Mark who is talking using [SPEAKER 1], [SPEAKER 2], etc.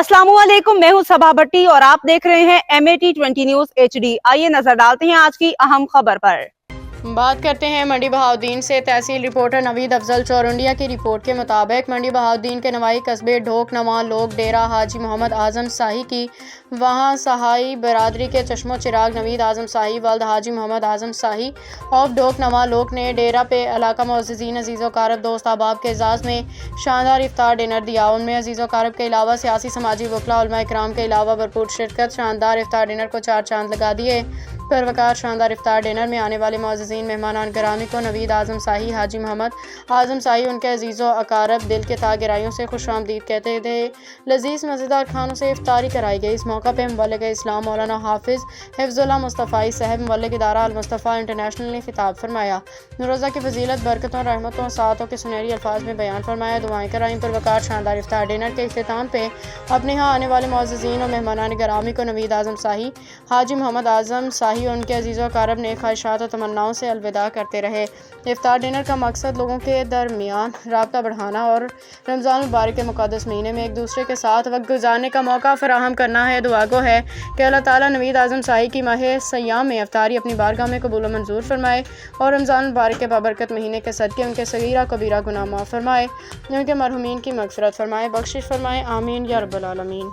[SPEAKER 1] अस्सलाम वालेकुम, मैं हूं सबा भट्टी और आप देख रहे हैं MAT20 न्यूज HD। आइए नजर डालते हैं आज की अहम खबर पर।
[SPEAKER 2] बात करते हैं मंडी बहाउद्दीन से। तहसील रिपोर्टर नवीद अफजल चौरंडिया की रिपोर्ट के मुताबिक मंडी बहाउद्दीन के नवाई कस्बे ढोक नवा लोग डेरा हाजी मोहम्मद आजम शाही की वहाँ सहाई बरादरी के चश्मो चिराग नवीद आजम शाही वल्द हाजी मोहम्मद आजम शाही ऑफ ढोक नवा लोग ने डेरा पे इलाका मुअज़्ज़िज़ीन अजीज़ कारब दोस्त अहबाब के एजाज़ में शानदार इफ्तार डिनर दिया। उनमें अजीज़ कारब के अलावा सियासी समाजी वकला उलमा इकराम के अलावा भरपूर शिरकत। शानदार इफ्तार डिनर को 4 चांद लगा दिए। परवकार शानदार इफ्तार डिनर में आने वाले मुअज़्ज़िज़ीन मेहमान ग्रामी को नवीद आजम शाही हाजी मोहम्मद आजम शाही उनके अजीज़ो अकारब दिल के ताक गहराइयों से खुशामदीद कहते थे। लजीज मज़ेदार खानों से इफ्तारी कराई गई। इस मौका पर मुबल्लिग़ इस्लाम मौलाना हाफिज़ हिफ्ज़ुल्लाह मुस्तफ़ाई साहब मुबल्लिग़ इदारा अल मुस्तफ़ा इंटरनेशनल ने खिताब फरमाया। रोज़ा की फजीलत बरकतों रहमतों सातों के सुनहरी अल्फाज में बयान फरमाया। दुआएं कराई। परवकार शानदार इफ्तार डिनर के इख्तिताम पे अपने यहाँ आने वाले मुअज़्ज़िज़ीन और मेहमान ग्रामी को नवीद आजम शाही हाजी मोहम्मद आजम शाही और उनके अजीज़ों कारब ने ख्वाहिशात और तमन्नाओं से अलविदा करते रहे। इफ्तार डिनर का मकसद लोगों के दरमियान राबता बढ़ाना और रमज़ान मुबारक के मुक़द्दस महीने में एक दूसरे के साथ वक्त गुजारने का मौका फराहम करना है। दुआ गो है कि अल्लाह ताला नवीद आजम शाही की माह सयाम में इफ्तारी अपनी बारगाह में कबूल मंजूर फरमाए और रमज़ान मुबारक के बाबरकत महीने के सदक़े उनके सगीरा कबीरा गुनाह माफ़ फरमाए, उनके मरहुमीन की मग़फ़िरत फरमाए, बख्शिश फरमाए। आमीन या रब्बल आलमीन।